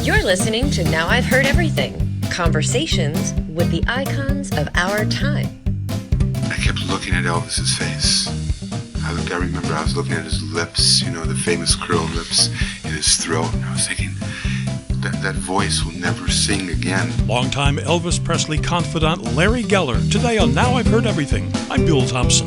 You're listening to Now I've Heard Everything. Conversations with the icons of our time. I kept looking at Elvis's face. I remember I was looking at his lips, the famous curled lips in his throat, and I was thinking, that voice will never sing again. Longtime Elvis Presley confidant Larry Geller. Today on Now I've Heard Everything. I'm Bill Thompson.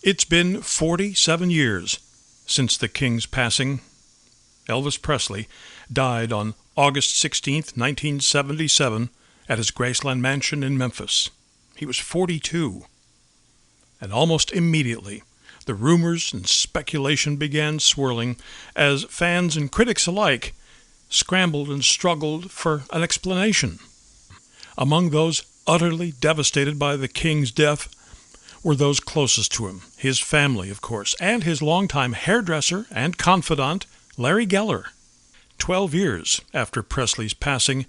It's been 47 years since the King's passing. Elvis Presley died on August 16, 1977, at his Graceland mansion in Memphis. He was 42. And almost immediately, the rumors and speculation began swirling as fans and critics alike scrambled and struggled for an explanation. Among those utterly devastated by the King's death were those closest to him, his family, of course, and his longtime hairdresser and confidant, Larry Geller. 12 years after Presley's passing,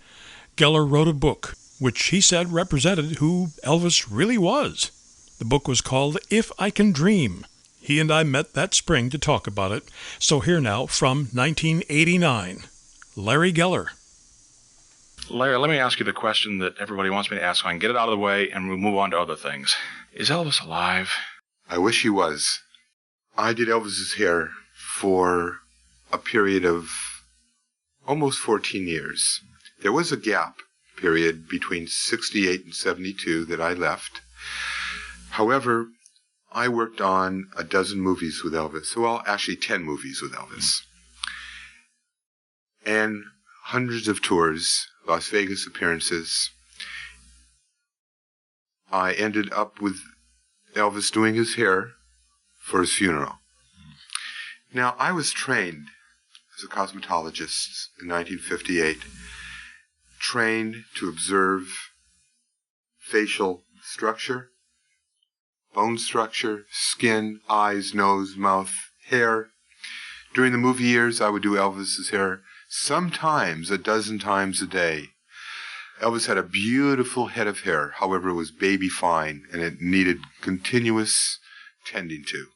Geller wrote a book, which he said represented who Elvis really was. The book was called If I Can Dream. He and I met that spring to talk about it. So here now, from 1989, Larry Geller. Larry, let me ask you the question that everybody wants me to ask, so I can get it out of the way and we'll move on to other things. Is Elvis alive? I wish he was. I did Elvis's hair for a period of almost 14 years. There was a gap period between 68 and 72 that I left. However, I worked on a dozen movies with Elvis. Well, actually 10 movies with Elvis. And hundreds of tours, Las Vegas appearances. I ended up with Elvis doing his hair for his funeral. Now, I was trained as a cosmetologist in 1958, trained to observe facial structure, bone structure, skin, eyes, nose, mouth, hair. During the movie years, I would do Elvis's hair sometimes a dozen times a day. Elvis had a beautiful head of hair, however, it was baby fine, and it needed continuous tending to.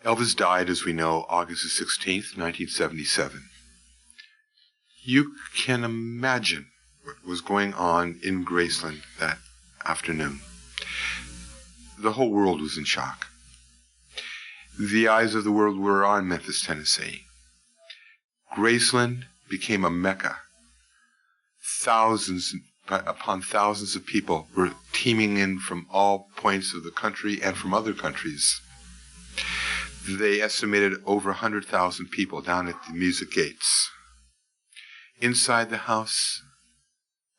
Elvis died, as we know, August 16th, 1977. You can imagine what was going on in Graceland that afternoon. The whole world was in shock. The eyes of the world were on Memphis, Tennessee. Graceland became a mecca. Thousands upon thousands of people were teeming in from all points of the country and from other countries. They estimated over 100,000 people down at the music gates. Inside the house,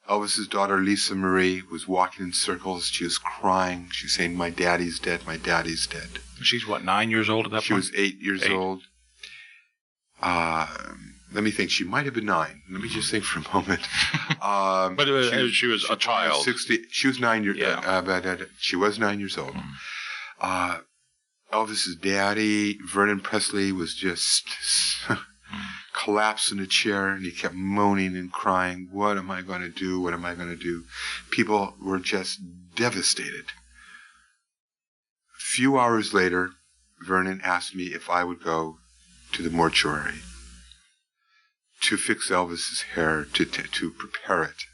Elvis's daughter Lisa Marie was walking in circles. She was crying. She was saying, "My daddy's dead, my daddy's dead." She's what, 9 years old at that point? She was 8 years old. Let me think. She might have been 9. Let me just think for a moment. But she was a child. She was 9 years. Yeah. She was 9 years old. Elvis's daddy, Vernon Presley, was just collapsed in a chair, and he kept moaning and crying. What am I going to do? What am I going to do? People were just devastated. A few hours later, Vernon asked me if I would go to the mortuary to fix Elvis's hair, to prepare it.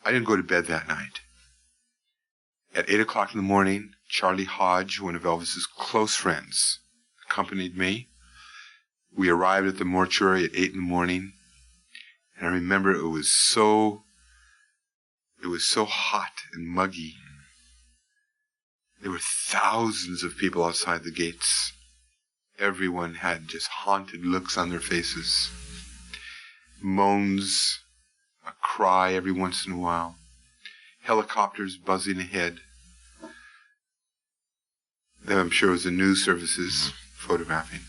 I didn't go to bed that night. At 8 o'clock in the morning, Charlie Hodge, one of Elvis's close friends, accompanied me. We arrived at the mortuary at 8 in the morning, and I remember it was so hot and muggy. There were thousands of people outside the gates. Everyone had just haunted looks on their faces. Moans, a cry every once in a while. Helicopters buzzing ahead. Then I'm sure it was the news services photographing.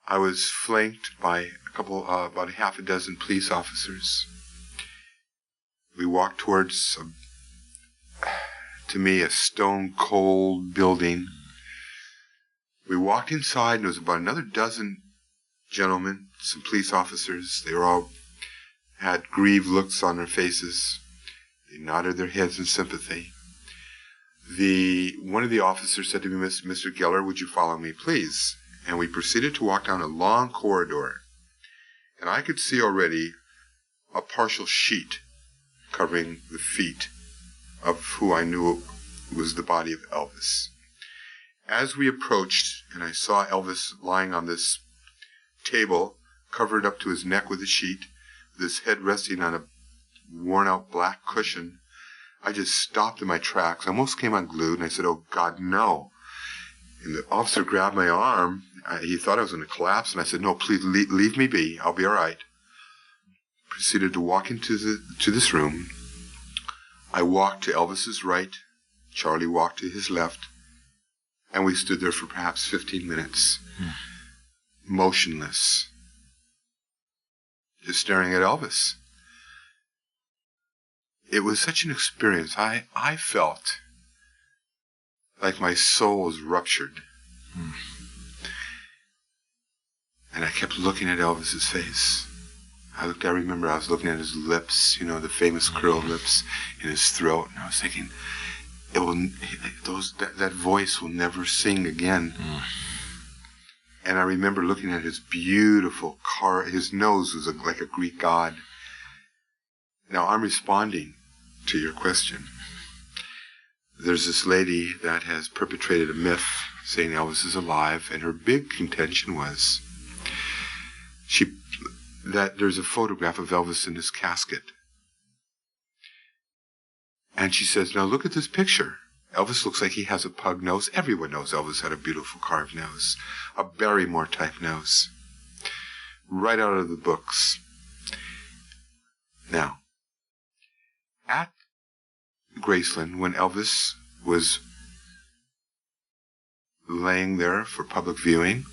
I was flanked by about a half a dozen police officers. We walked towards, to me, a stone-cold building. We walked inside, and there was about another dozen gentlemen, some police officers. They were all had grieved looks on their faces. They nodded their heads in sympathy. One of the officers said to me, Mr. Geller, would you follow me, please? And we proceeded to walk down a long corridor. And I could see already a partial sheet covering the feet of who I knew was the body of Elvis. As we approached, and I saw Elvis lying on this table, covered up to his neck with a sheet, with his head resting on a worn-out black cushion, I just stopped in my tracks. I almost came unglued, and I said, oh, God, no. And the officer grabbed my arm. He thought I was going to collapse, and I said, no, please leave me be. I'll be all right. Proceeded to walk into this room. I walked to Elvis's right. Charlie walked to his left. And we stood there for perhaps 15 minutes, motionless, just staring at Elvis. It was such an experience. I felt like my soul was ruptured. And I kept looking at Elvis's face. I remember I was looking at his lips, the famous curled lips in his throat, and I was thinking, that voice will never sing again. And I remember looking at his beautiful his nose was like a Greek god. Now I'm responding to your question. There's this lady that has perpetrated a myth saying Elvis is alive, and her big contention was that there's a photograph of Elvis in his casket. And she says, now look at this picture. Elvis looks like he has a pug nose. Everyone knows Elvis had a beautiful carved nose, a Barrymore type nose, right out of the books. Now, at Graceland, when Elvis was laying there for public viewing,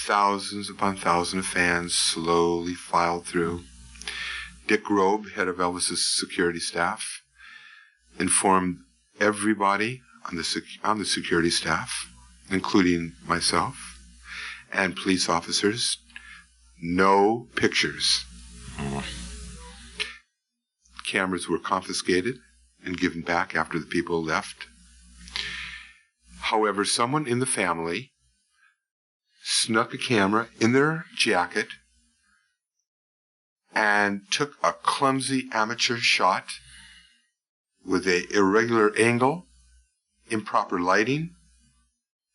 thousands upon thousands of fans slowly filed through. Dick Robe, head of Elvis's security staff, informed everybody on the security staff, including myself and police officers, no pictures. Cameras were confiscated and given back after the people left. However, someone in the family snuck a camera in their jacket and took a clumsy amateur shot with an irregular angle, improper lighting,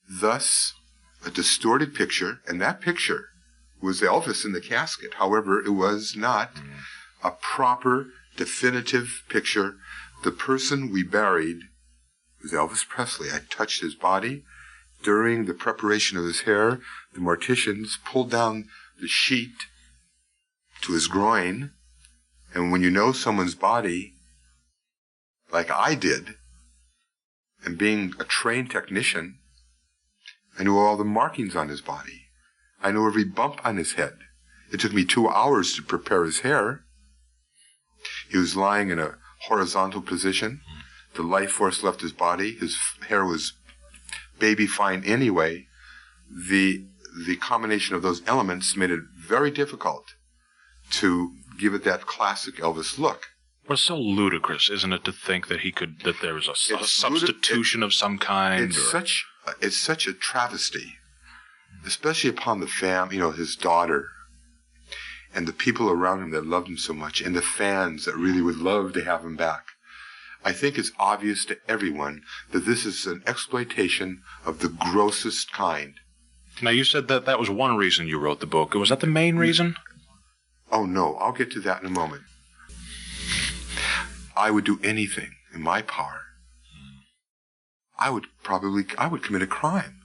thus a distorted picture, and that picture was Elvis in the casket. However, it was not a proper, definitive picture. The person we buried was Elvis Presley. I touched his body. During the preparation of his hair, the morticians pulled down the sheet to his groin, and when you know someone's body, like I did, and being a trained technician, I knew all the markings on his body. I knew every bump on his head. It took me 2 hours to prepare his hair. He was lying in a horizontal position. The life force left his body. His hair was baby fine anyway. The combination of those elements made it very difficult to give it that classic Elvis look. Well, it's so ludicrous, isn't it, to think that there was a substitution of some kind? It's such a travesty, especially upon the family, his daughter, and the people around him that loved him so much, and the fans that really would love to have him back. I think it's obvious to everyone that this is an exploitation of the grossest kind. Now, you said that was one reason you wrote the book. Was that the main reason? Oh, no. I'll get to that in a moment. I would do anything in my power. I would commit a crime.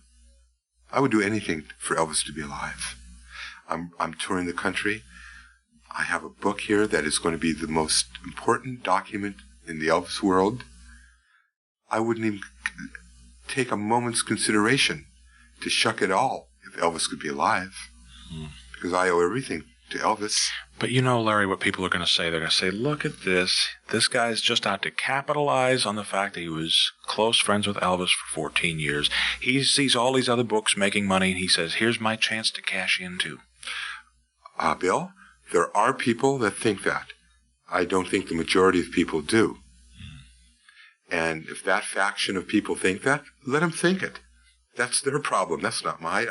I would do anything for Elvis to be alive. I'm touring the country. I have a book here that is going to be the most important document in the Elvis world. I wouldn't even take a moment's consideration to shuck it all if Elvis could be alive, because I owe everything to Elvis. But Larry, what people are going to say, they're going to say, look at this. This guy's just out to capitalize on the fact that he was close friends with Elvis for 14 years. He sees all these other books making money, and he says, here's my chance to cash in too. Bill, there are people that think that. I don't think the majority of people do. And if that faction of people think that, let them think it. That's their problem. That's not mine.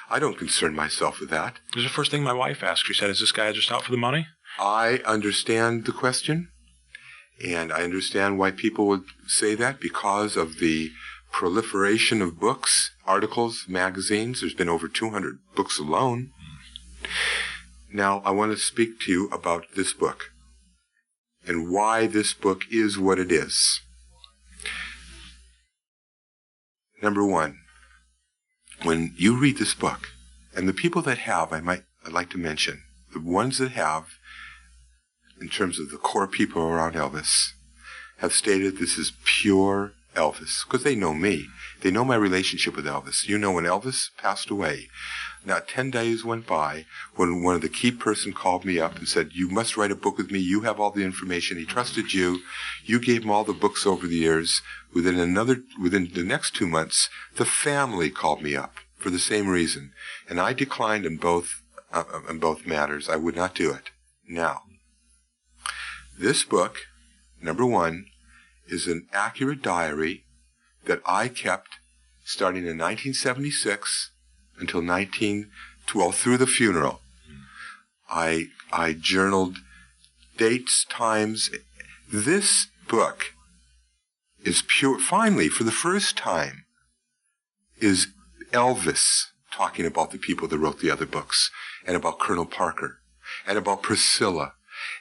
I don't concern myself with that. It was the first thing my wife asked. She said, is this guy just out for the money? I understand the question, and I understand why people would say that because of the proliferation of books, articles, magazines. There's been over 200 books alone. Now, I want to speak to you about this book and why this book is what it is. Number one, when you read this book, and the people that have, I'd like to mention, the ones that have, in terms of the core people around Elvis, have stated this is pure Elvis, because they know me. They know my relationship with Elvis. You know, when Elvis passed away, not 10 days went by when one of the key person called me up and said, you must write a book with me. You have all the information. He trusted you. You gave him all the books over the years. Within the next 2 months, the family called me up for the same reason. And I declined in both matters. I would not do it. Now, this book, number one, is an accurate diary that I kept starting in 1976 until through the funeral. I journaled dates, times. This book is pure, finally, for the first time, is Elvis talking about the people that wrote the other books, and about Colonel Parker, and about Priscilla,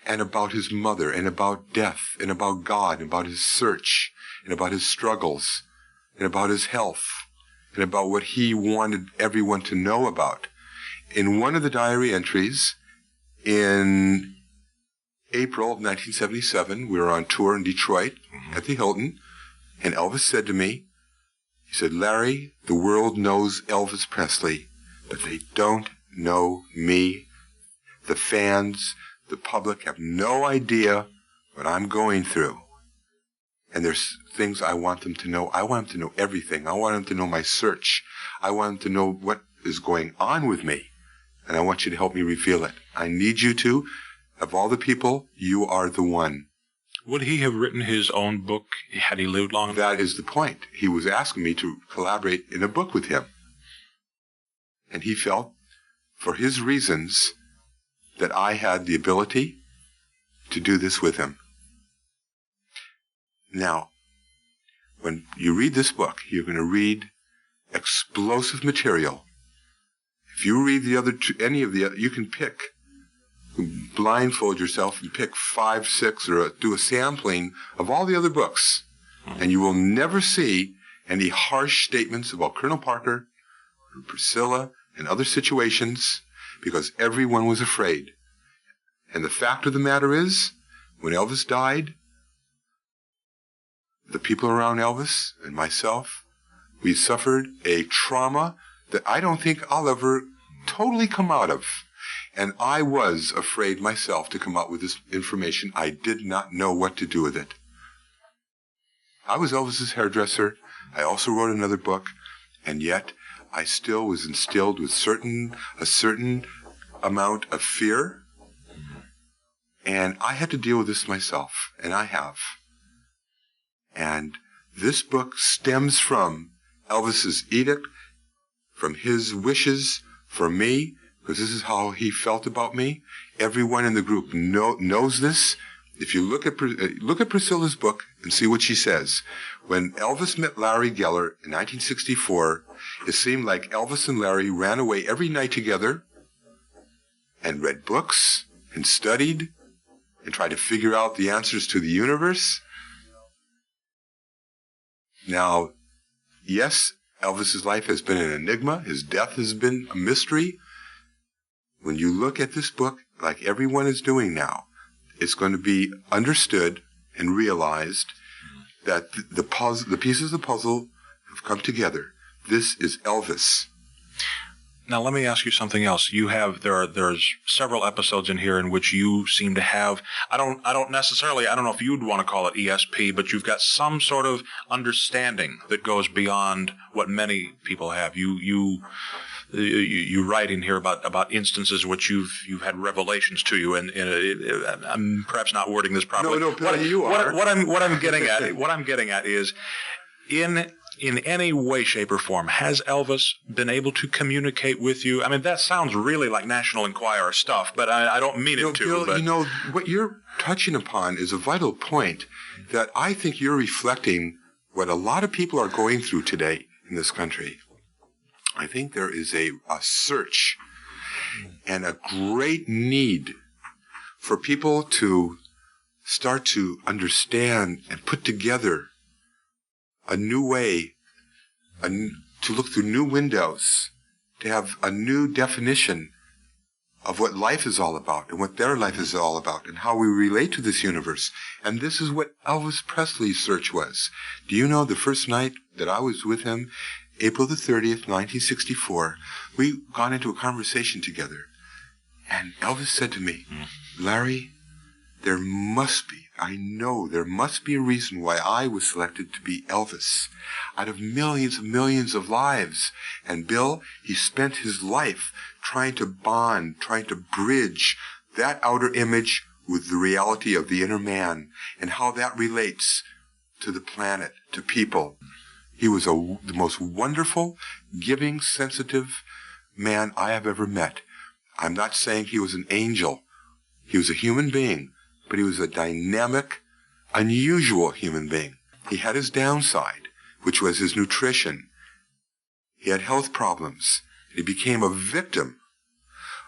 and about his mother, and about death, and about God, and about his search, and about his struggles, and about his health, and about what he wanted everyone to know about. In one of the diary entries, in April of 1977, we were on tour in Detroit at the Hilton, and Elvis said to me, he said, Larry, the world knows Elvis Presley, but they don't know me. The fans, the public have no idea what I'm going through. And there's things I want them to know. I want them to know everything. I want them to know my search. I want them to know what is going on with me. And I want you to help me reveal it. I need you to. Of all the people, you are the one. Would he have written his own book had he lived long enough? That is the point. He was asking me to collaborate in a book with him. And he felt, for his reasons, that I had the ability to do this with him. Now, when you read this book, you're going to read explosive material. If you read the other two, any of the other, you can pick, blindfold yourself and pick 5, 6, or do a sampling of all the other books. And you will never see any harsh statements about Colonel Parker, or Priscilla, and other situations, because everyone was afraid. And the fact of the matter is, when Elvis died, the people around Elvis and myself, we suffered a trauma that I don't think I'll ever totally come out of. And I was afraid myself to come out with this information. I did not know what to do with it. I was Elvis's hairdresser. I also wrote another book, and yet I still was instilled with a certain amount of fear. And I had to deal with this myself, and I have. And this book stems from Elvis's edict, from his wishes for me, because this is how he felt about me. Everyone in the group knows this. If you look at Priscilla's book and see what she says. When Elvis met Larry Geller in 1964, it seemed like Elvis and Larry ran away every night together and read books and studied and tried to figure out the answers to the universe. Now, yes, Elvis's life has been an enigma. His death has been a mystery. When you look at this book, like everyone is doing now, it's going to be understood and realized that the pieces of the puzzle have come together. This is Elvis. Now, let me ask you something else. There's several episodes in here in which you seem to have, I don't know if you'd want to call it ESP, but you've got some sort of understanding that goes beyond what many people have. you write in here about instances which you've had revelations to you, and I'm perhaps not wording this properly. No, Billy, you are. What I'm getting at is in any way, shape, or form, has Elvis been able to communicate with you? I mean, that sounds really like National Enquirer stuff, but I don't mean it to. Bill, but what you're touching upon is a vital point that I think you're reflecting what a lot of people are going through today in this country. I think there is a search and a great need for people to start to understand and put together a new way, to look through new windows, to have a new definition of what life is all about and what their life is all about and how we relate to this universe. And this is what Elvis Presley's search was. Do you know the first night that I was with him, April the 30th, 1964, we got into a conversation together. And Elvis said to me, Larry, there must be a reason why I was selected to be Elvis out of millions and millions of lives. And Bill, he spent his life trying to bond, trying to bridge that outer image with the reality of the inner man and how that relates to the planet, to people. He was the most wonderful, giving, sensitive man I have ever met. I'm not saying he was an angel. He was a human being, but he was a dynamic, unusual human being. He had his downside, which was his nutrition. He had health problems. He became a victim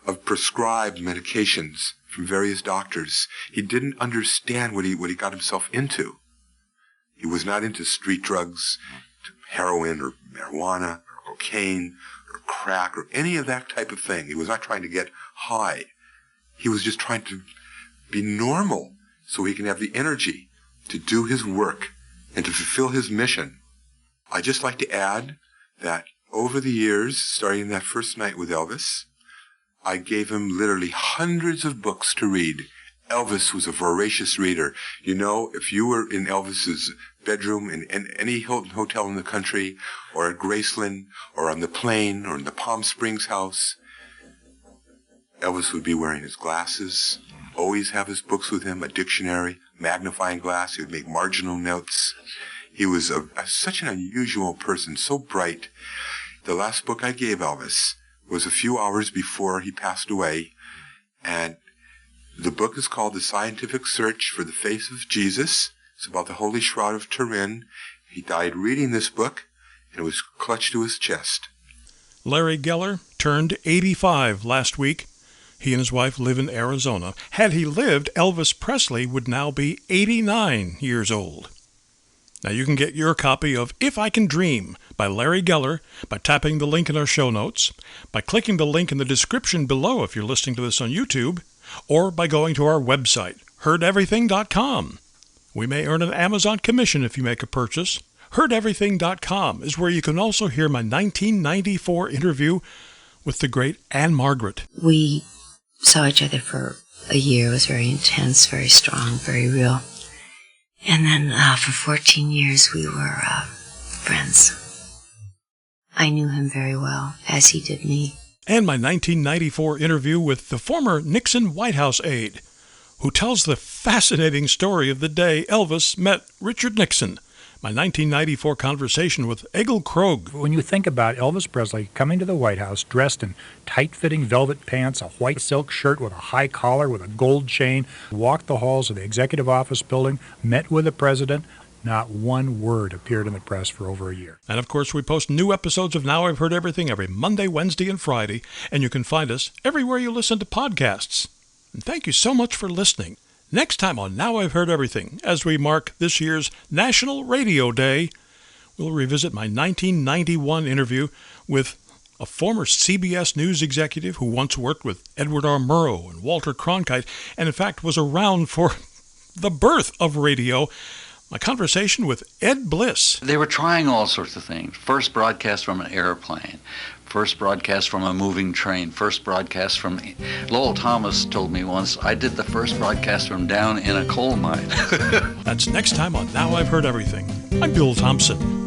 of prescribed medications from various doctors. He didn't understand what he got himself into. He was not into street drugs, heroin or marijuana or cocaine or crack or any of that type of thing. He was not trying to get high. He was just trying to be normal so he can have the energy to do his work and to fulfill his mission. I'd just like to add that over the years, starting that first night with Elvis, I gave him literally hundreds of books to read. Elvis was a voracious reader. You know, if you were in Elvis's bedroom in any Hilton hotel in the country, or at Graceland, or on the plane, or in the Palm Springs house, Elvis would be wearing his glasses, always have his books with him, a dictionary, magnifying glass. He would make marginal notes. He was such an unusual person, so bright. The last book I gave Elvis was a few hours before he passed away, and the book is called The Scientific Search for the Face of Jesus. It's about the Holy Shroud of Turin. He died reading this book, and it was clutched to his chest. Larry Geller turned 85 last week. He and his wife live in Arizona. Had he lived, Elvis Presley would now be 89 years old. Now you can get your copy of If I Can Dream by Larry Geller by tapping the link in our show notes, by clicking the link in the description below if you're listening to this on YouTube, or by going to our website, heardeverything.com. We may earn an Amazon commission if you make a purchase. Heardeverything.com is where you can also hear my 1994 interview with the great Anne Margaret. We saw each other for a year. It was very intense, very strong, very real. And then for 14 years we were friends. I knew him very well, as he did me. And my 1994 interview with the former Nixon White House aide, who tells the fascinating story of the day Elvis met Richard Nixon. My 1994 conversation with Egil Krog. When you think about Elvis Presley coming to the White House dressed in tight-fitting velvet pants, a white silk shirt with a high collar with a gold chain, walked the halls of the Executive Office building, met with the president, not one word appeared in the press for over a year. And of course, we post new episodes of Now I've Heard Everything every Monday, Wednesday, and Friday, and you can find us everywhere you listen to podcasts. And thank you so much for listening. Next time on Now I've Heard Everything, as we mark this year's National Radio Day, we'll revisit my 1991 interview with a former CBS News executive who once worked with Edward R. Murrow and Walter Cronkite, and in fact was around for the birth of radio. My conversation with Ed Bliss. They were trying all sorts of things. First broadcast from an airplane. First broadcast from a moving train. First broadcast from... Lowell Thomas told me once, I did the first broadcast from down in a coal mine. That's next time on Now I've Heard Everything. I'm Bill Thompson.